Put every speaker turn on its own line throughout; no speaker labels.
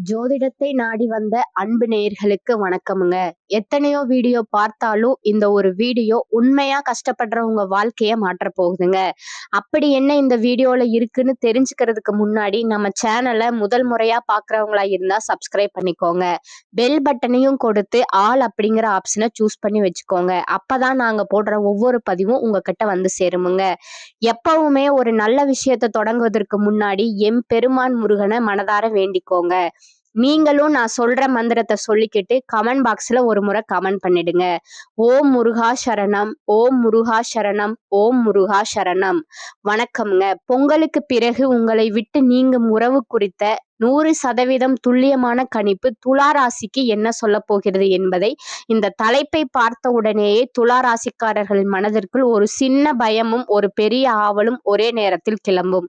ஜோதிடத்தை நாடி வந்த அன்பு நேயர்களுக்கு வணக்கமுங்க. எத்தனையோ வீடியோ பார்த்தாலும் இந்த ஒரு வீடியோ உண்மையா கஷ்டப்படுறவங்க வாழ்க்கைய மாற்றப் போகுதுங்க. அப்படி என்ன இந்த வீடியோல இருக்குன்னு தெரிஞ்சுக்கிறதுக்கு முன்னாடி நம்ம சேனலை முதல் முறையா பார்க்கறவங்களா இருந்தா சப்ஸ்கிரைப் பண்ணிக்கோங்க. பெல் பட்டனையும் கொடுத்து ஆல் அப்படிங்கிற ஆப்ஷனை சூஸ் பண்ணி வச்சுக்கோங்க. அப்பதான் நாங்க போடுற ஒவ்வொரு பதிவும் உங்ககிட்ட வந்து சேருமுங்க. எப்பவுமே ஒரு நல்ல விஷயத்தை தொடங்குவதற்கு முன்னாடி எம்பெருமான் முருகனை மனதார வேண்டிக்கோங்க. நீங்களும் நான் சொல்ற மந்திரத்தை சொல்லிக்கிட்டு கமெண்ட் பாக்ஸ்ல ஒரு முறை கமெண்ட் பண்ணிடுங்க. ஓம் முருகா சரணம், ஓம் முருகா சரணம், ஓம் முருகா சரணம். வணக்கம்ங்க. பொங்கலுக்கு பிறகு உங்களை விட்டு நீங்கும் உறவு குறித்த 100% துல்லியமான கணிப்பு துலா ராசிக்கு என்ன சொல்ல போகிறது என்பதை இந்த தலைப்பை பார்த்த உடனேயே துலா ராசிக்காரர்களின் மனதிற்குள் ஒரு சின்ன பயமும் ஒரு பெரிய ஆவலும் ஒரே நேரத்தில் கிளம்பும்.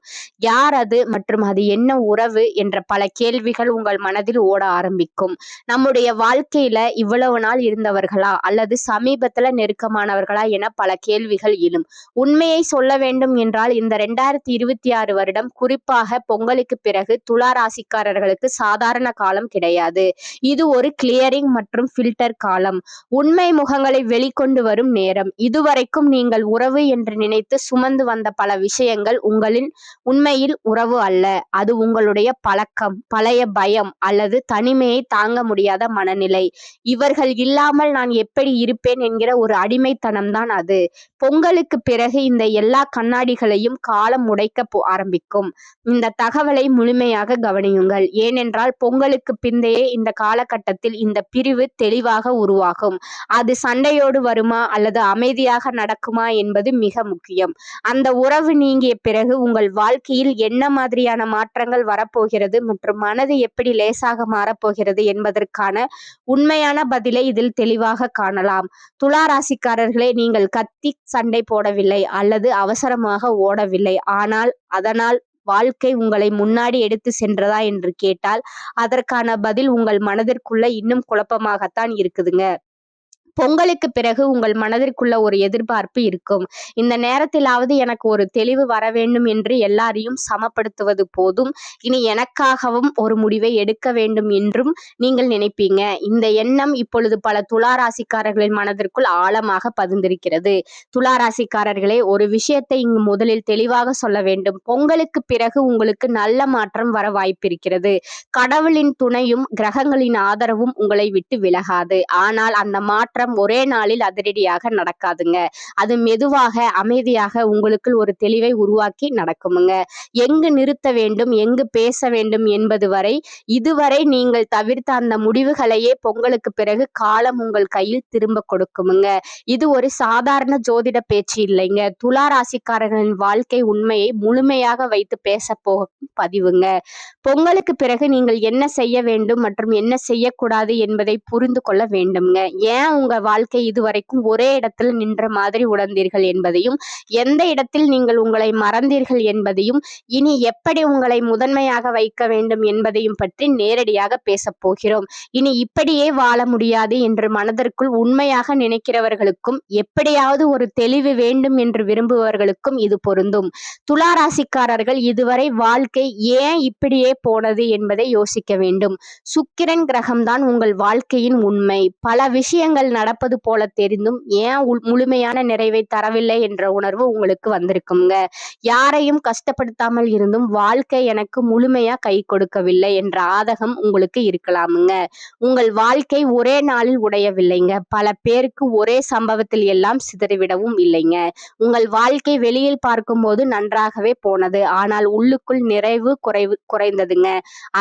யார் அது மற்றும் அது என்ன உறவு என்ற பல கேள்விகள் உங்கள் மனதில் ஓட ஆரம்பிக்கும். நம்முடைய வாழ்க்கையில இவ்வளவு நாள் இருந்தவர்களா அல்லது சமீபத்துல நெருக்கமானவர்களா என பல கேள்விகள் எழும். உண்மையை சொல்ல வேண்டும் என்றால் இந்த 2026 வருடம் குறிப்பாக பொங்கலுக்கு பிறகு துலா ராசிக்காரர்களுக்கு சாதாரண காலம் கிடையாது. இது ஒரு கிளியரிங் மற்றும் ஃபில்டர் காலம். உண்மை முகங்களை வெளிக்கொண்டு வரும் நேரம். இதுவரைக்கும் நீங்கள் உறவு என்று நினைத்து சுமந்து வந்த பல விஷயங்கள் உங்களின் உண்மையில் உறவு அல்ல. அது உங்களுடைய பழக்கம், பழைய பயம் அல்லது தனிமையை தாங்க முடியாத மனநிலை. இவர்கள் இல்லாமல் நான் எப்படி இருப்பேன் என்கிற ஒரு அடிமைத்தனம் தான் அது. பொங்கலுக்கு பிறகு இந்த எல்லா கண்ணாடிகளையும் காலம் உடைக்க ஆரம்பிக்கும். இந்த தகவலை முழுமையாக கவனியுங்கள். ஏனென்றால் பொங்கலுக்கு பிந்தைய இந்த காலகட்டத்தில் இந்த பிரிவு தெளிவாக உருவாகும். அது சண்டையோடு வருமா அல்லது அமைதியாக நடக்குமா என்பது மிக முக்கியம். அந்த உறவு நீங்கிய பிறகு உங்கள் வாழ்க்கையில் என்ன மாதிரியான மாற்றங்கள் வரப்போகிறது மற்றும் மனது எப்படி லேசாக மாறப்போகிறது என்பதற்கான உண்மையான பதிலை இதில் தெளிவாக காணலாம். துலா ராசிக்காரர்களே, நீங்கள் கத்தி சண்டை போடவில்லை அல்லது அவசரமாக ஓடவில்லை. ஆனால் அதனால் வாழ்க்கை உங்களை முன்னாடி எடுத்து சென்றதா என்று கேட்டால் அதற்கான பதில் உங்கள் மனதிற்குள்ள இன்னும் குழப்பமாகத்தான் இருக்குதுங்க. பொங்கலுக்கு பிறகு உங்கள் மனதிற்குள்ள ஒரு எதிர்பார்ப்பு இருக்கும். இந்த நேரத்திலாவது எனக்கு ஒரு தெளிவு வர வேண்டும் என்று எல்லாரையும் சமப்படுத்துவது போதும், இனி எனக்காகவும் ஒரு முடிவை எடுக்க வேண்டும் என்றும் நீங்கள் நினைப்பீங்க. இந்த எண்ணம் இப்பொழுது பல துலா ராசிக்காரர்களின் மனதிற்குள் ஆழமாக பதிந்திருக்கிறது. துலா ராசிக்காரர்களே, ஒரு விஷயத்தை இங்கு முதலில் தெளிவாக சொல்ல வேண்டும். பொங்கலுக்கு பிறகு உங்களுக்கு நல்ல மாற்றம் வர வாய்ப்பிருக்கிறது. கடவுளின் துணையும் கிரகங்களின் ஆதரவும் உங்களை விட்டு விலகாது. ஆனால் அந்த மாற்றம் ஒரே நாளில் அதிரடியாக நடக்காதுங்க. அது மெதுவாக அமைதியாக உங்களுக்குள் ஒரு தெளிவை உருவாக்கி நடக்குமுங்க. எங்கு நிறுத்த வேண்டும், எங்கு பேச வேண்டும் என்பது வரை இதுவரை நீங்கள் தவிர்த்த அந்த முடிவுகளையே பொங்கலுக்கு பிறகு காலம் உங்கள் கையில் திரும்ப கொடுக்குமுங்க. இது ஒரு சாதாரண ஜோதிட பேச்சு இல்லைங்க. துலா ராசிக்காரர்களின் வாழ்க்கை உண்மையை முழுமையாக வைத்து பேச போகும் பதிவுங்க. பொங்கலுக்கு பிறகு நீங்கள் என்ன செய்ய வேண்டும் மற்றும் என்ன செய்யக்கூடாது என்பதை புரிந்து கொள்ள வேண்டும்ங்க. ஏன் உங்க வாழ்க்கை இதுவரைக்கும் ஒரே இடத்தில் நின்ற மாதிரி உணர்ந்தீர்கள் என்பதையும், எந்த இடத்தில் நீங்கள் உங்களை மறந்தீர்கள் என்பதையும், இனி எப்படி உங்களை முதன்மையாக வைக்க வேண்டும் என்பதையும் பற்றி நேரடியாக பேசப் போகிறோம். இனி இப்படியே வாழ முடியாது என்று மனதிற்குள் உண்மையாக நினைக்கிறவர்களுக்கும், எப்படியாவது ஒரு தெளிவு வேண்டும் என்று விரும்புபவர்களுக்கும் இது பொருந்தும். துலா ராசிக்காரர்கள் இதுவரை வாழ்க்கை ஏன் இப்படியே போனது என்பதை யோசிக்க வேண்டும். சுக்கிரன் கிரகம்தான் உங்கள் வாழ்க்கையின் உண்மை. பல விஷயங்கள் நடப்பது போல தெரிந்தும் ஏன் முழுமையான நிறைவை தரவில்லை என்ற உணர்வு உங்களுக்கு வந்திருக்குங்க. யாரையும் கஷ்டப்படுத்தாமல் இருந்தும் வாழ்க்கை எனக்கு முழுமையா கை கொடுக்கவில்லை என்ற ஆதகம் உங்களுக்கு இருக்கலாமுங்க. உங்கள் வாழ்க்கை ஒரே நாளில் உடையவில்லைங்க. பல பேருக்கு ஒரே சம்பவத்தில் எல்லாம் சிதறிவிடவும் இல்லைங்க. உங்கள் வாழ்க்கை வெளியில் பார்க்கும்போது நன்றாகவே போனது. ஆனால் உள்ளுக்குள் நிறைவு குறைந்ததுங்க.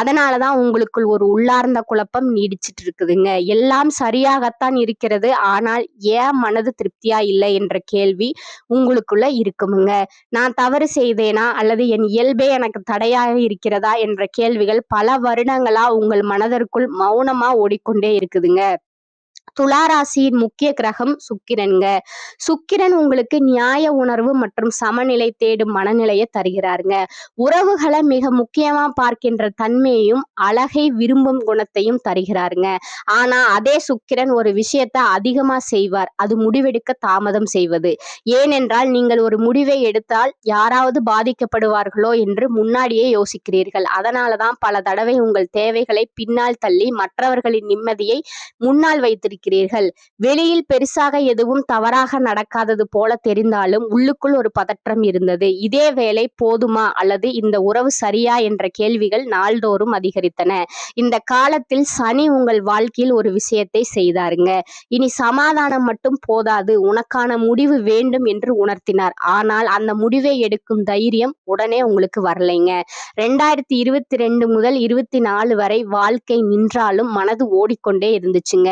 அதனாலதான் உங்களுக்குள் ஒரு உள்ளார்ந்த குழப்பம் நீடிச்சிட்டு இருக்குதுங்க. எல்லாம் சரியாகத்தான் இருக்கிறது, ஆனால் ஏன் மனது திருப்தியா இல்லை என்ற கேள்வி உங்களுக்குள்ள இருக்குமுங்க. நான் தவறு செய்தேனா அல்லது என் இயல்பே எனக்கு தடையாக இருக்கிறதா என்ற கேள்விகள் பல வருடங்களா உங்கள் மனதிற்குள் மௌனமா ஓடிக்கொண்டே இருக்குதுங்க. துளாராசியின் முக்கிய கிரகம் சுக்கிரன்ங்க. சுக்கிரன் உங்களுக்கு நியாய உணர்வு மற்றும் சமநிலை தேடும் மனநிலையை தருகிறாருங்க. உறவுகளை மிக முக்கியமா பார்க்கின்ற தன்மையையும் அழகை விரும்பும் குணத்தையும் தருகிறாருங்க. ஆனா அதே சுக்கிரன் ஒரு விஷயத்தை அதிகமா செய்வார், அது முடிவெடுக்க தாமதம் செய்வது. ஏனென்றால் நீங்கள் ஒரு முடிவை எடுத்தால் யாராவது பாதிக்கப்படுவார்களோ என்று முன்னாடியே யோசிக்கிறீர்கள். அதனாலதான் பல தடவை உங்கள் தேவைகளை பின்னால் தள்ளி மற்றவர்களின் நிம்மதியை முன்னால் வைத்திருக்கிறீர்கள். வெளியில் பெருசாக எதுவும் தவறாக நடக்காதது போல தெரிந்தாலும் உள்ளுக்குள் ஒரு பதற்றம் இருந்தது. இதே வேளை போதுமா அல்லது இந்த உறவு சரியா என்ற கேள்விகள் நாள்தோறும் அதிகரித்தன. இந்த காலத்தில் சனி உங்கள் வாழ்க்கையில் ஒரு விஷயத்தை செய்தாருங்க. இனி சமாதானம் மட்டும் போதாது, உனக்கான முடிவு வேண்டும் என்று உணர்த்தினார். ஆனால் அந்த முடிவை எடுக்கும் தைரியம் உடனே உங்களுக்கு வரலைங்க. 2022 முதல் 24 வரை வாழ்க்கை நின்றாலும் மனது ஓடிக்கொண்டே இருந்துச்சுங்க.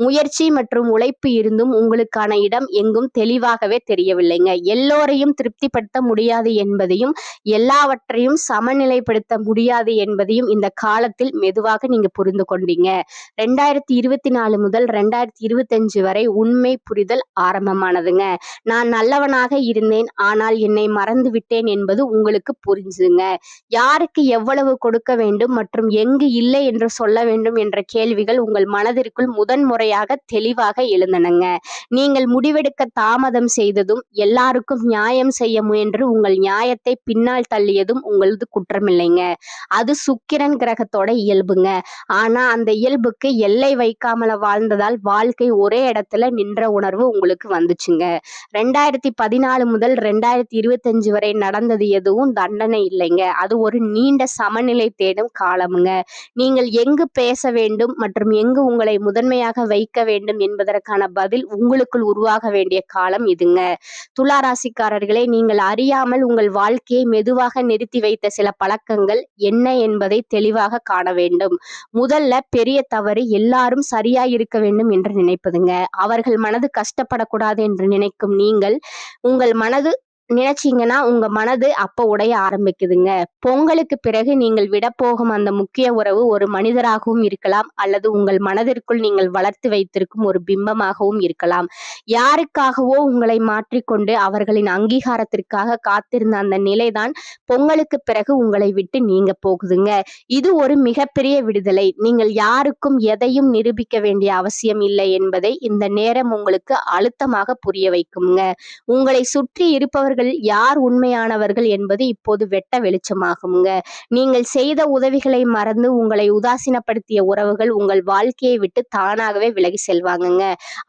முயற்சி மற்றும் உழைப்பு இருந்தும் உங்களுக்கான இடம் எங்கும் தெளிவாகவே தெரியவில்லைங்க. எல்லோரையும் திருப்திப்படுத்த முடியாது என்பதையும் எல்லாவற்றையும் சமநிலைப்படுத்த முடியாது என்பதையும் இந்த காலத்தில் மெதுவாக நீங்க புரிந்து கொண்டீங்க. 2024 முதல் 2025 வரை உண்மை புரிதல் ஆரம்பமானதுங்க. நான் நல்லவனாக இருந்தேன், ஆனால் என்னை மறந்து விட்டேன் என்பது உங்களுக்கு புரிஞ்சுங்க. யாருக்கு எவ்வளவு கொடுக்க வேண்டும் மற்றும் எங்கு இல்லை என்று சொல்ல வேண்டும் என்ற கேள்விகள் உங்கள் மனதிற்குள் முதன்முறையாக தெளிவாக எழுந்தனங்க. நீங்கள் முடிவெடுக்க தாமதம் செய்ததும், எல்லாருக்கும் நியாயம் செய்ய முயன்று உங்கள் நியாயத்தை பின்னால் தள்ளியதும் உங்களது குற்றமில்லைங்க. அது சுக்கிரன் கிரகத்தோட இயல்புங்க. ஆனா அந்த இயல்புக்கு எல்லை வைக்காமல வாழ்ந்ததால் வாழ்க்கை ஒரே இடத்துல நின்ற உணர்வு உங்களுக்கு வந்துச்சுங்க. 2014 முதல் 2025 வரை நடந்தது எதுவும் தண்டனை இல்லைங்க. அது ஒரு நீண்ட சமநிலை தேடும் காலமுங்க. நீங்கள் எங்கு பேச வேண்டும் மற்றும் எங்கு உங்களை முதன்மையாக வைக்க வேண்டும் என்பதற்கான பதில் உங்களுக்குள் உருவாக வேண்டிய காலம் இதுங்க. துலா ராசிக்காரர்களே, நீங்கள் அறியாமல் உங்கள் வாழ்க்கையை மெதுவாக நிறுத்தி வைத்த சில பழக்கங்கள் என்ன என்பதை தெளிவாக காண வேண்டும். முதல்ல பெரிய தவறு எல்லாரும் சரியாய் இருக்க வேண்டும் என்று நினைப்பதுங்க. அவர்கள் மனது கஷ்டப்படக்கூடாது என்று நினைக்கும் நீங்கள் உங்கள் மனது நினைச்சீங்கன்னா உங்க மனது அப்ப உடைய ஆரம்பிக்குதுங்க. பொங்கலுக்கு பிறகு நீங்கள் விட போகும் அந்த முக்கிய உறவு ஒரு மனிதராகவும் இருக்கலாம், அல்லது உங்கள் மனதிற்குள் நீங்கள் வளர்த்து வைத்திருக்கும் ஒரு பிம்பமாகவும் இருக்கலாம். யாருக்காகவோ உங்களை மாற்றிக்கொண்டு அவர்களின் அங்கீகாரத்திற்காக காத்திருந்த அந்த நிலைதான் பொங்கலுக்கு பிறகு உங்களை விட்டு நீங்க போகுதுங்க. இது ஒரு மிகப்பெரிய விடுதலை. நீங்கள் யாருக்கும் எதையும் நிரூபிக்க வேண்டிய அவசியம் இல்லை என்பதை இந்த நேரம் உங்களுக்கு அழுத்தமாக புரிய வைக்குங்க. உங்களை சுற்றி இருப்பவர்கள் யார் உண்மையானவர்கள் என்பது இப்போது வெட்ட வெளிச்சமாகுங்க. நீங்கள் செய்த உதவிகளை மறந்து உங்களை உதாசீனப்படுத்திய உறவுகள் உங்கள் வாழ்க்கையை விட்டு தானாகவே விலகி செல்வாங்கங்க.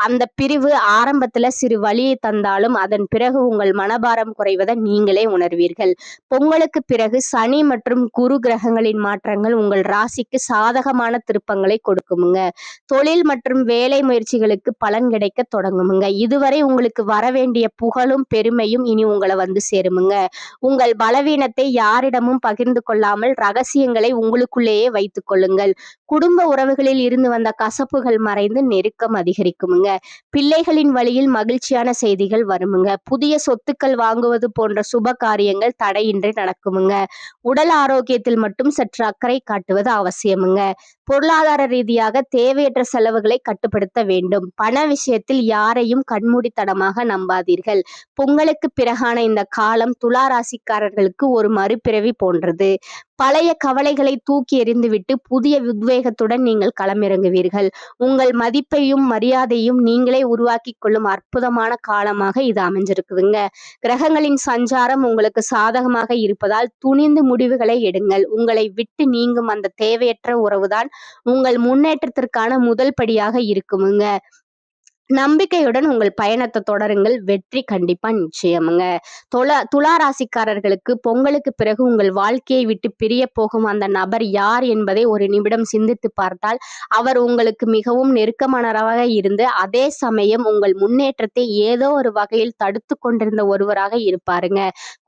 அந்த பிரிவு ஆரம்பத்துல சிறு வலியை தந்தாலும் அதன் பிறகு உங்கள் மனபாரம் குறைவதை நீங்களே உணர்வீர்கள். பொங்கலுக்கு பிறகு சனி மற்றும் குரு கிரகங்களின் மாற்றங்கள் உங்கள் ராசிக்கு சாதகமான திருப்பங்களை கொடுக்குமுங்க. தொழில் மற்றும் வேலை முயற்சிகளுக்கு பலன் கிடைக்க தொடங்குமுங்க. இதுவரை உங்களுக்கு வர வேண்டிய புகழும் பெருமையும் இனி உங்களை வந்து சேருமுங்க. உங்கள் பலவீனத்தை யாரிடமும் பகிர்ந்து கொள்ளாமல் ரகசியங்களை உங்களுக்குள்ளேயே வைத்துக் கொள்ளுங்கள். குடும்ப உறவுகளில் இருந்து வந்த கசப்புகள் மறைந்து நெருக்கம் அதிகரிக்குமுங்க. பிள்ளைகளின் வழியில் மகிழ்ச்சியான செய்திகள் வருமுங்க. புதிய சொத்துக்கள் வாங்குவது போன்ற சுப காரியங்கள் தடையின்றி நடக்குமுங்க. உடல் ஆரோக்கியத்தில் மட்டும் சற்று அக்கறை காட்டுவது அவசியமுங்க. பொருளாதார ரீதியாக தேவையற்ற செலவுகளை கட்டுப்படுத்த வேண்டும். பண விஷயத்தில் யாரையும் கண்மூடித்தனமாக நம்பாதீர்கள். பொங்கலுக்கு பிறகான இந்த காலம் துலா ராசிக்காரர்களுக்கு ஒரு மறுபிறவி போன்றது. பழைய கவலைகளை தூக்கி எறிந்துவிட்டு புதிய உத்வேகத்துடன் நீங்கள் களமிறங்குவீர்கள். உங்கள் மதிப்பையும் மரியாதையும் நீங்களே உருவாக்கி கொள்ளும் அற்புதமான காலமாக இது அமைஞ்சிருக்குதுங்க. கிரகங்களின் சஞ்சாரம் உங்களுக்கு சாதகமாக இருப்பதால் துணிந்து முடிவுகளை எடுங்கள். உங்களை விட்டு நீங்கும் அந்த தேவையற்ற உறவுதான் உங்கள் முன்னேற்றத்திற்கான முதல் படியாக இருக்குமுங்க. நம்பிக்கையுடன் உங்கள் பயணத்தை தொடருங்கள். வெற்றி கண்டிப்பா நிச்சயமுங்க. துலா ராசிக்காரர்களுக்கு பொங்கலுக்கு பிறகு உங்கள் வாழ்க்கையை விட்டு பிரிய போகும் அந்த நபர் யார் என்பதை ஒரு நிமிடம் சிந்தித்து பார்த்தால் அவர் உங்களுக்கு மிகவும் நெருக்கமானவராக இருந்து அதே சமயம் உங்கள் முன்னேற்றத்தை ஏதோ ஒரு வகையில் தடுத்து கொண்டிருந்த ஒருவராக இருப்பாருங்க.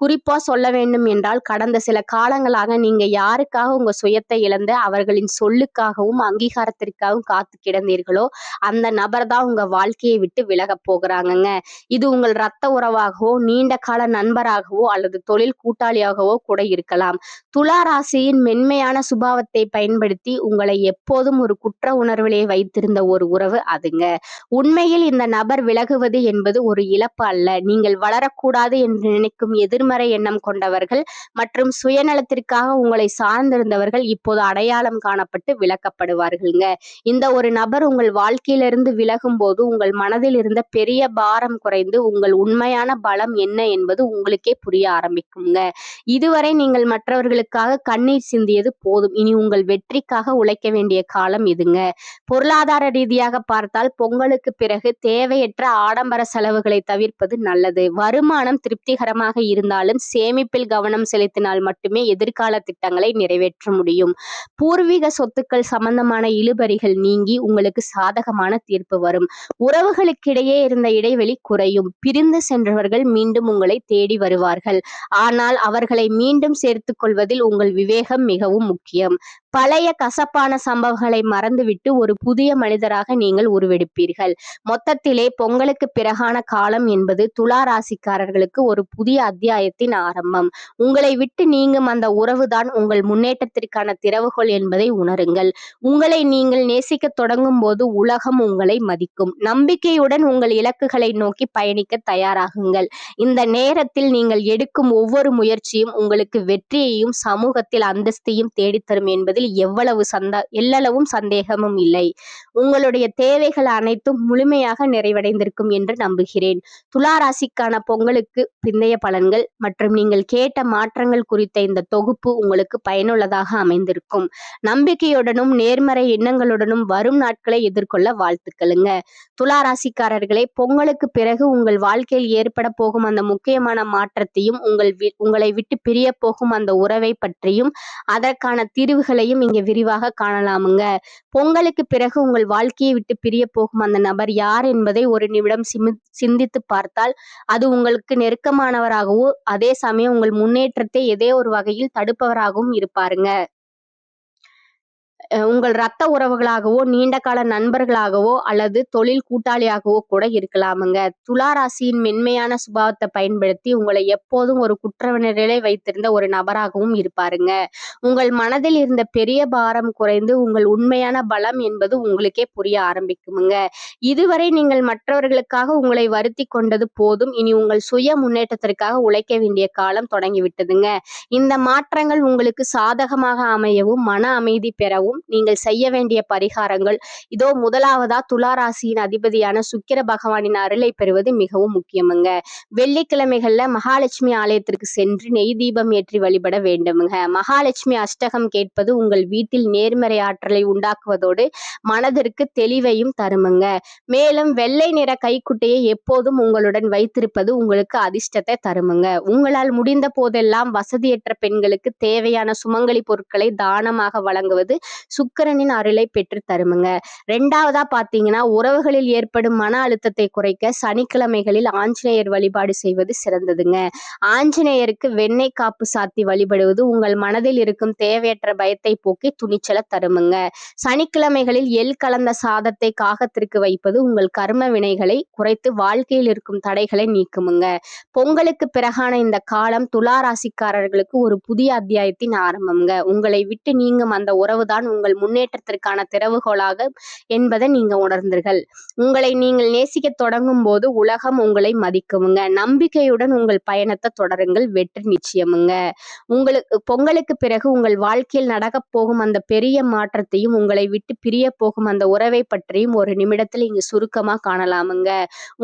குறிப்பா சொல்ல வேண்டும் என்றால் கடந்த சில காலங்களாக நீங்க யாருக்காக உங்க சுயத்தை இழந்து அவர்களின் சொல்லுக்காகவும் அங்கீகாரத்திற்காகவும் காத்து கிடந்தீர்களோ அந்த நபர் தான் உங்க வாழ்க்கையை விட்டு விலகப் போகிறாங்கங்க. இது உங்கள் இரத்த உறவாகவோ, நீண்ட கால நண்பராகவோ அல்லது தொழில் கூட்டாளியாகவோ கூட இருக்கலாம். துலா ராசியின் மென்மையான சுபாவத்தை பயன்படுத்தி உங்களை எப்போதும் ஒரு குற்ற உணர்விலே வைத்திருந்த ஒரு உறவு அதுங்க. உண்மையில் இந்த நபர் விலகுவது என்பது ஒரு இழப்பு அல்ல. நீங்கள் வளரக்கூடாது என்று நினைக்கும் எதிர்மறை எண்ணம் கொண்டவர்கள் மற்றும் சுயநலத்திற்காக உங்களை சார்ந்திருந்தவர்கள் இப்போது அடையாளம் காணப்பட்டு விலக்கப்படுவார்கள்ங்க. இந்த ஒரு நபர் உங்கள் வாழ்க்கையிலிருந்து விலகும் போது உங்கள் மனதில் இருந்த பெரிய பாரம் குறைந்து உங்கள் உண்மையான பலம் என்ன என்பது உங்களுக்கே புரிய ஆரம்பிக்குங்க. இதுவரை நீங்கள் மற்றவர்களுக்காக கண்ணீர் சிந்தியது போதும். இனி உங்கள் வெற்றிக்காக உழைக்க வேண்டிய காலம் இதுங்க. பொருளாதார ரீதியாக பார்த்தால் பொங்கலுக்கு பிறகு தேவையற்ற ஆடம்பர செலவுகளை தவிர்ப்பது நல்லது. வருமானம் திருப்திகரமாக இருந்தாலும் சேமிப்பில் கவனம் செலுத்தினால் மட்டுமே எதிர்கால திட்டங்களை நிறைவேற்ற முடியும். பூர்வீக சொத்துக்கள் சம்பந்தமான இழுபறிகள் நீங்கி உங்களுக்கு சாதகமான தீர்ப்பு வரும். உறவுகளுக்கிடையே இருந்த இடைவெளி குறையும். பிரிந்து சென்றவர்கள் மீண்டும் உங்களை தேடி வருவார்கள். ஆனால் அவர்களை மீண்டும் சேர்த்துக் கொள்வதில் உங்கள் விவேகம் மிகவும் முக்கியம். பழைய கசப்பான சம்பவங்களை மறந்துவிட்டு ஒரு புதிய மனிதராக நீங்கள் உருவெடுப்பீர்கள். மொத்தத்திலே பொங்கலுக்கு பிறகான காலம் என்பது துலா ராசிக்காரர்களுக்கு ஒரு புதிய அத்தியாயத்தின் ஆரம்பம். உங்களை விட்டு நீங்கும் அந்த உறவுதான் உங்கள் முன்னேற்றத்திற்கான திறவுகோல் என்பதை உணருங்கள். உங்களை நீங்கள் நேசிக்க தொடங்கும் போது உலகம் உங்களை மதிக்கும். நம்பிக்கையுடன் உங்கள் இலக்குகளை நோக்கி பயணிக்க தயாராகுங்கள். இந்த நேரத்தில் நீங்கள் எடுக்கும் ஒவ்வொரு முயற்சியும் உங்களுக்கு வெற்றியையும் சமூகத்தில் அந்தஸ்தையும் தேடித்தரும் என்பதில் எல்லளவும் சந்தேகமும் இல்லை. உங்களுடைய தேவைகள் அனைத்தும் முழுமையாக நிறைவடைந்திருக்கும் என்று நம்புகிறேன். துலா ராசிக்கான பொங்கலுக்கு பிந்தைய பலன்கள் மற்றும் நீங்கள் கேட்ட மாற்றங்கள் குறித்த இந்த தொகுப்பு உங்களுக்கு பயனுள்ளதாக அமைந்திருக்கும். நம்பிக்கையுடனும் நேர்மறை எண்ணங்களுடனும் வரும் நாட்களை எதிர்கொள்ள வாழ்த்துக்களுங்க. துலா ராசிக்காரர்களே, பொங்கலுக்கு பிறகு உங்கள் வாழ்க்கையில் ஏற்பட போகும் அந்த முக்கியமான மாற்றத்தையும் உங்களை விட்டு பிரிய போகும் அந்த உறவை பற்றியும் அதற்கான தீர்வுகளையும் இங்க விரிவாக காணலாமுங்க. பொங்கலுக்கு பிறகு உங்கள் வாழ்க்கையை விட்டு பிரிய போகும் அந்த நபர் யார் என்பதை ஒரு நிமிடம் சிந்தித்து பார்த்தால் அது உங்களுக்கு நெருக்கமானவராகவோ அதே சமயம் உங்கள் முன்னேற்றத்தை ஏதோ ஒரு வகையில் தடுப்பவராகவும் இருப்பாருங்க. உங்கள் இரத்த உறவுகளாகவோ நீண்ட கால நண்பர்களாகவோ அல்லது தொழில் கூட்டாளியாகவோ கூட இருக்கலாமுங்க. துலா ராசியின் மென்மையான சுபாவத்தை பயன்படுத்தி உங்களை எப்போதும் ஒரு குற்றவினரிலே வைத்திருந்த ஒரு நபராகவும் இருப்பாருங்க. உங்கள் மனதில் இருந்த பெரிய பாரம் குறைந்து உங்கள் உண்மையான பலம் என்பது உங்களுக்கே புரிய ஆரம்பிக்குமுங்க. இதுவரை நீங்கள் மற்றவர்களுக்காக உங்களை வருத்தி கொண்டது போதும். இனி உங்கள் சுய முன்னேற்றத்திற்காக உழைக்க வேண்டிய காலம் தொடங்கிவிட்டதுங்க. இந்த மாற்றங்கள் உங்களுக்கு சாதகமாக அமையவும் மன அமைதி பெறவும் நீங்கள் செய்ய வேண்டிய பரிகாரங்கள் இதோ. முதலாவதா துலா ராசியின் அதிபதியான சுக்கிர பகவானின் அருளை பெறுவது மிகவும் முக்கியமுங்க. வெள்ளிக்கிழமைகள்ல மகாலட்சுமி ஆலயத்திற்கு சென்று நெய் தீபம் ஏற்றி வழிபட வேண்டுமுங்க. மகாலட்சுமி அஷ்டகம் கேட்பது உங்கள் வீட்டில் நேர்மறை ஆற்றலை உண்டாக்குவதோடு மனதிற்கு தெளிவையும் தருமுங்க. மேலும் வெள்ளை நிற கைக்குட்டையை எப்போதும் உங்களுடன் வைத்திருப்பது உங்களுக்கு அதிர்ஷ்டத்தை தருமுங்க. உங்களால் முடிந்த போதெல்லாம் வசதியற்ற பெண்களுக்கு தேவையான சுமங்கலி பொருட்களை தானமாக வழங்குவது சுக்கிரனின் அருளை பெற்று தருமுங்க. ரெண்டாவதா பாத்தீங்கன்னா, உறவுகளில் ஏற்படும் மன அழுத்தத்தை குறைக்க சனிக்கிழமைகளில் ஆஞ்சநேயர் வழிபாடு செய்வது சிறந்ததுங்க. ஆஞ்சநேயருக்கு வெண்ணெய் காப்பு சாத்தி வழிபடுவது உங்கள் மனதில் இருக்கும் தேவையற்ற பயத்தை போக்கி துணிச்சல தருமுங்க. சனிக்கிழமைகளில் எள் கலந்த சாதத்தை காகத்திற்கு வைப்பது உங்கள் கர்ம வினைகளை குறைத்து வாழ்க்கையில் இருக்கும் தடைகளை நீக்குமுங்க. பொங்கலுக்கு பிறகான இந்த காலம் துலா ராசிக்காரர்களுக்கு ஒரு புதிய அத்தியாயத்தின் ஆரம்பம்ங்க. உங்களை விட்டு நீங்கும் அந்த உறவுதான் உங்கள் முன்னேற்றத்திற்கான திறவுகோலாக என்பதை நீங்க உணர்ந்தீர்கள். உங்களை நீங்கள் நேசிக்க தொடங்கும் போது உலகம் உங்களை மதிக்குமுங்க. நம்பிக்கையுடன் உங்கள் பயணத்தை தொடருங்கள். வெற்றி நிச்சயமுங்க. பொங்கலுக்கு பிறகு உங்கள் வாழ்க்கையில் நடக்கப் போகும் அந்த பெரிய மாற்றத்தையும் உங்களை விட்டு பிரிய போகும் அந்த உறவை பற்றியும் ஒரு நிமிடத்தில் இங்கு சுருக்கமா காணலாமுங்க.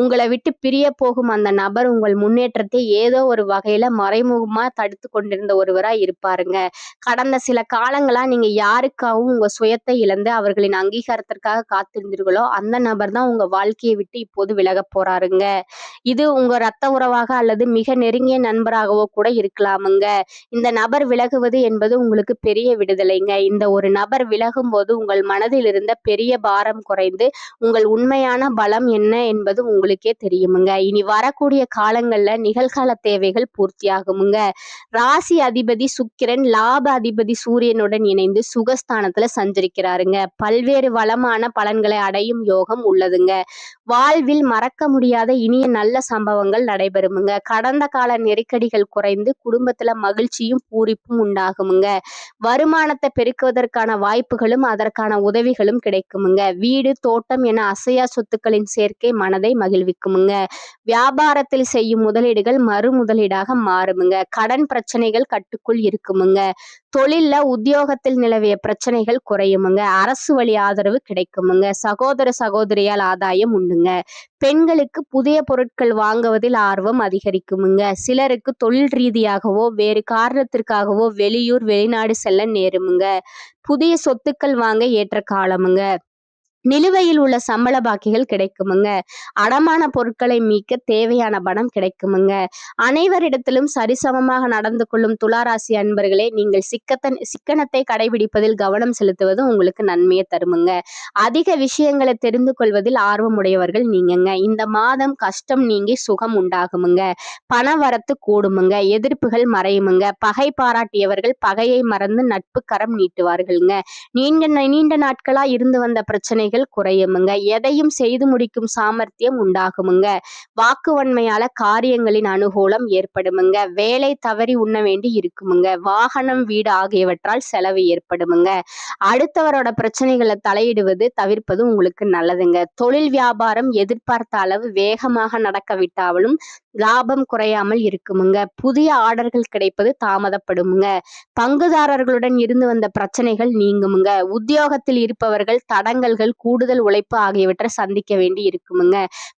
உங்களை விட்டு பிரிய போகும் அந்த நபர் உங்கள் முன்னேற்றத்தை ஏதோ ஒரு வகையில மறைமுகமா தடுத்து கொண்டிருந்த ஒருவரா இருப்பாருங்க. கடந்த சில காலங்களா நீங்க யாருக்காகவும் உங்க சுயத்தை இழந்து அவர்களின் அங்கீகாரத்திற்காக காத்திருந்தீர்களோ அந்த நபர் தான் உங்க வாழ்க்கையை விட்டு இப்போது விலக போறாருங்க. இது உங்க இரத்த உறவாக அல்லது மிக நெருங்கிய நண்பராகவோ கூட இருக்கலாமுங்க. இந்த நபர் விலகுவது என்பது உங்களுக்கு பெரிய விடுதலைங்க. இந்த ஒரு நபர் விலகும் போது உங்கள் மனதில் இருந்த பெரிய பாரம் குறைந்து உங்கள் உண்மையான பலம் என்ன என்பது உங்களுக்கே தெரியுமுங்க. இனி வரக்கூடிய காலங்கள்ல நிகழ்கால தேவைகள் பூர்த்தியாகுமுங்க. ராசி அதிபதி சுக்கிரன் லாப அதிபதி சூரியனுடன் இணைந்து சுகஸ்தானத்தில் ஸ்தானத்துல சஞ்சரிக்கிறாருங்க. பல்வேறு வளமான பலன்களை அடையும் யோகம் உள்ளதுங்க. வாழ்வில் மறக்க முடியாத இனிய நல்ல சம்பவங்கள் நடைபெறுமுங்க. கடந்த கால நெருக்கடிகள் குறைந்து குடும்பத்துல மகிழ்ச்சியும் பூரிப்பும் உண்டாகுமுங்க. வருமானத்தை பெருக்குவதற்கான வாய்ப்புகளும் அதற்கான உதவிகளும் கிடைக்குமுங்க. வீடு தோட்டம் என அசையா சொத்துக்களின் சேர்க்கை மனதை மகிழ்விக்குமுங்க. வியாபாரத்தில் செய்யும் முதலீடுகள் மறு முதலீடாக மாறுமுங்க. கடன் பிரச்சனைகள் கட்டுக்குள் இருக்குமுங்க. தொழில்ல உத்தியோகத்தில் நிலவிய பிரச்சனைகள் குறையுமுங்க. அரசு வழி ஆதரவு கிடைக்குமுங்க. சகோதர சகோதரியால் ஆதாயம் உண்டுங்க. பெண்களுக்கு புதிய பொருட்கள் வாங்குவதில் ஆர்வம் அதிகரிக்குமுங்க. சிலருக்கு தொழில் ரீதியாகவோ வேறு காரணத்திற்காகவோ வெளியூர் வெளிநாடு செல்ல நேருமுங்க. புதிய சொத்துக்கள் வாங்க ஏற்ற காலமுங்க. நிலுவையில் உள்ள சம்பள பாக்கிகள் கிடைக்குமுங்க. அடமான பொருட்களை மீட்க தேவையான பணம் கிடைக்குமுங்க. அனைவரிடத்திலும் சரிசமமாக நடந்து கொள்ளும் துளாராசி அன்பர்களே, நீங்கள் சிக்கனத்தை கடைபிடிப்பதில் கவனம் செலுத்துவது உங்களுக்கு நன்மையை தருமுங்க. அதிக விஷயங்களை தெரிந்து கொள்வதில் ஆர்வமுடையவர்கள் நீங்கங்க. இந்த மாதம் கஷ்டம் நீங்கி சுகம் உண்டாகுமுங்க. பண வரத்து கூடுமுங்க. எதிர்ப்புகள் மறையுமுங்க. பகை பாராட்டியவர்கள் பகையை மறந்து நட்பு கரம் நீட்டுவார்கள்ங்க. நீண்ட நாட்களா இருந்து வந்த பிரச்சனைகள் குறையுமுங்க. எதையும் செய்து முடிக்கும் சாமர்த்தியம் உண்டாகுமுங்க. வாக்குவன்மையால காரியங்களின் அனுகூலம் ஏற்படுமுங்க. வேலை தவறி உண்ண வேண்டி இருக்குமுங்க. வாகனம் வீடு ஆகியவற்றால் செலவு ஏற்படுமுங்க. அடுத்தவரோட பிரச்சனைகளை தலையிடுவது தவிர்ப்பது உங்களுக்கு நல்லதுங்க. தொழில் வியாபாரம் எதிர்பார்த்த அளவு வேகமாக நடக்கவிட்டாலும் லாபம் குறையாமல் இருக்குமுங்க. புதிய ஆர்டர்கள் கிடைப்பது தாமதப்படுமுங்க. பங்குதாரர்களுடன் இருந்து வந்த பிரச்சனைகள் நீங்குமுங்க. உத்தியோகத்தில் இருப்பவர்கள் தடங்கல்கள் கூடுதல் உழைப்பு ஆகியவற்றை சந்திக்க வேண்டி இருக்குமுங்க.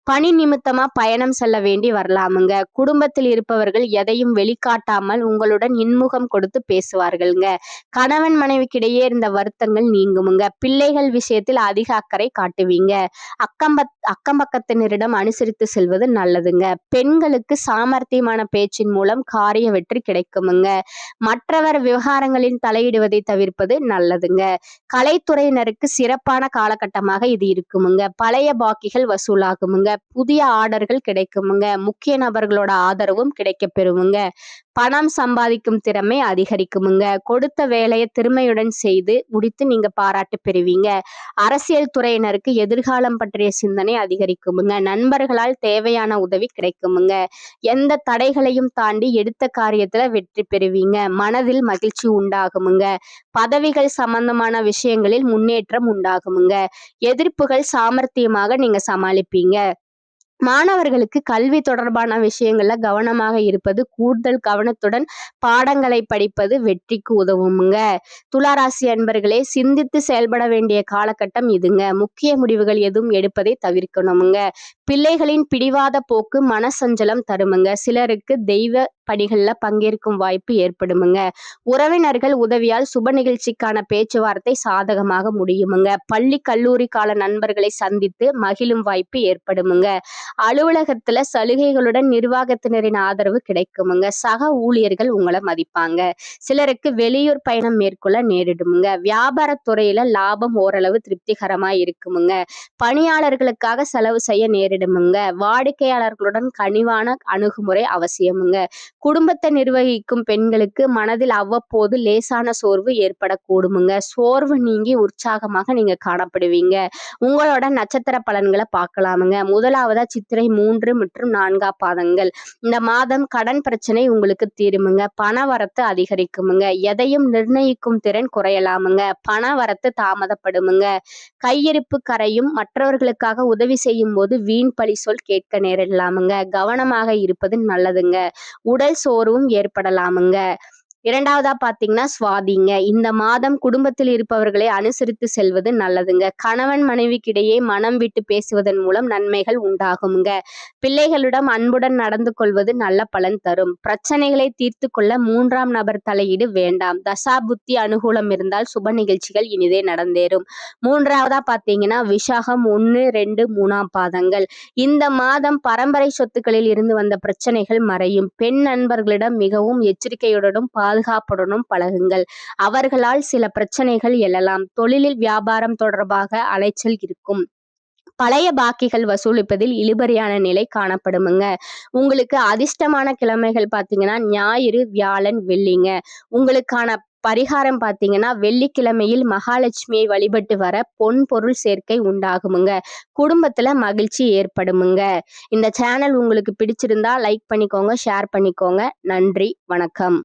பணி நிமித்தமா பயணம் செல்ல வேண்டி வரலாமுங்க. குடும்பத்தில் இருப்பவர்கள் எதையும் வெளிக்காட்டாமல் உங்களுடன் இன்முகம் கொடுத்து பேசுவார்கள்ங்க. கணவன் மனைவிக்கிடையே இருந்த வருத்தங்கள் நீங்குமுங்க. பிள்ளைகள் விஷயத்தில் அதிக அக்கறை காட்டுவீங்க. அக்கம் பக்கத்தினரிடம் அனுசரித்து செல்வது நல்லதுங்க. பெண்களுக்கு சாமர்த்தியமான பேச்சின் மூலம் காரிய வெற்றி கிடைக்குமுங்க. மற்றவர் விவகாரங்களில் தலையிடுவதை தவிர்ப்பது நல்லதுங்க. கலைத்துறையினருக்கு சிறப்பான காலகட்டமாக இது இருக்குமுங்க. பழைய பாக்கிகள் வசூலாகுமுங்க. புதிய ஆர்டர்கள் கிடைக்குமுங்க. முக்கிய நபர்களோட ஆதரவும் கிடைக்க பெறுமுங்க. பணம் சம்பாதிக்கும் திறமை அதிகரிக்குமுங்க. கொடுத்த வேலையை திறமையுடன் செய்து முடித்து நீங்க பாராட்டு பெறுவீங்க. அரசியல் துறையினருக்கு எதிர்காலம் பற்றிய சிந்தனை அதிகரிக்குமுங்க. நண்பர்களால் தேவையான உதவி கிடைக்குமுங்க. எந்த தடைகளையும் தாண்டி எடுத்த காரியத்துல வெற்றி பெறுவீங்க. மனதில் மகிழ்ச்சி உண்டாகுமுங்க. பதவிகள் சம்பந்தமான விஷயங்களில் முன்னேற்றம் உண்டாகுமுங்க. எதிர்ப்புகள் சாமர்த்தியமாக நீங்க சமாளிப்பீங்க. மாணவர்களுக்கு கல்வி தொடர்பான விஷயங்கள்ல கவனமாக இருப்பது, கூடுதல் கவனத்துடன் பாடங்களை படிப்பது வெற்றிக்கு உதவுமுங்க. துளாராசி அன்பர்களே, சிந்தித்து செயல்பட வேண்டிய காலகட்டம் இதுங்க. முக்கிய முடிவுகள் எதுவும் எடுப்பதை தவிர்க்கணுமுங்க. பிள்ளைகளின் பிடிவாத போக்கு மனசஞ்சலம் தருமுங்க. சிலருக்கு தெய்வ பணிகள்ல பங்கேற்கும் வாய்ப்பு ஏற்படுமுங்க. உறவினர்கள் உதவியால் சுப நிகழ்ச்சிக்கான பேச்சுவார்த்தை சாதகமாக முடியுமுங்க. பள்ளி கல்லூரி கால நண்பர்களை சந்தித்து மகிழும் வாய்ப்பு ஏற்படுமுங்க. அலுவலகத்துல சலுகைகளுடன் நிர்வாகத்தினரின் ஆதரவு கிடைக்குமுங்க. சக ஊழியர்கள் உங்களை மதிப்பாங்க. சிலருக்கு வெளியூர் பயணம் மேற்கொள்ள நேரிடுமுங்க. வியாபாரத்துறையில லாபம் ஓரளவு திருப்திகரமா இருக்குமுங்க. பணியாளர்களுக்காக செலவு செய்ய நேரிடுமுங்க. வாடிக்கையாளர்களுடன் கனிவான அணுகுமுறை அவசியமுங்க. குடும்பத்தை நிர்வகிக்கும் பெண்களுக்கு மனதில் அவ்வப்போது லேசான சோர்வு ஏற்படக்கூடுமுங்க. சோர்வு நீங்கி உற்சாகமாக நீங்க காணப்படுவீங்க. உங்களோட நட்சத்திர பலன்களை பார்க்கலாமுங்க. முதலாவதா சித்திரை 3 மற்றும் 4 பாதங்கள். இந்த மாதம் கடன் பிரச்சனை உங்களுக்கு தீருமுங்க. பண வரத்து அதிகரிக்குமுங்க. எதையும் நிர்ணயிக்கும் திறன் குறையலாமுங்க. பண வரத்து தாமதப்படுமுங்க. கையிருப்பு கரையும். மற்றவர்களுக்காக உதவி செய்யும் போது வீண் பழி சொல் கேட்க நேரிடலாமுங்க. கவனமாக இருப்பது நல்லதுங்க. உடல் சோர்வும் ஏற்படலாமுங்க. இரண்டாவதா பாத்தீங்கன்னா சுவாதிங்க. இந்த மாதம் குடும்பத்தில் இருப்பவர்களை அனுசரித்து செல்வது நல்லதுங்க. கணவன் மனைவிக்கிடையே மனம் விட்டு பேசுவதன் மூலம் நன்மைகள் உண்டாகுங்க. பிள்ளைகளிடம் அன்புடன் நடந்து கொள்வது நல்ல பலன் தரும். பிரச்சனைகளை தீர்த்து கொள்ள 3ஆம் நபர் தலையீடு வேண்டாம். தசாபுத்தி அனுகூலம் இருந்தால் சுப நிகழ்ச்சிகள் இனிதே நடந்தேறும். மூன்றாவதா பாத்தீங்கன்னா விசாகம் 1, 2, 3 பாதங்கள். இந்த மாதம் பரம்பரை சொத்துக்களில் இருந்து வந்த பிரச்சனைகள் மறையும். பெண் நண்பர்களிடம் மிகவும் எச்சரிக்கையுடனும் பாதுகாப்புடனும் பழகுங்கள். அவர்களால் சில பிரச்சனைகள் எழலாம். தொழிலில் வியாபாரம் தொடர்பாக அலைச்சல் இருக்கும். பழைய பாக்கிகள் வசூலிப்பதில் இழுபறியான நிலை காணப்படுமுங்க. உங்களுக்கு அதிர்ஷ்டமான கிழமைகள் பார்த்தீங்கன்னா ஞாயிறு, வியாழன், வெள்ளிங்க. உங்களுக்கான பரிகாரம் பார்த்தீங்கன்னா வெள்ளிக்கிழமையில் மகாலட்சுமியை வழிபட்டு வர பொன் பொருள் சேர்க்கை உண்டாகுமுங்க. குடும்பத்துல மகிழ்ச்சி ஏற்படுமுங்க. இந்த சேனல் உங்களுக்கு பிடிச்சிருந்தா லைக் பண்ணிக்கோங்க, ஷேர் பண்ணிக்கோங்க. நன்றி, வணக்கம்.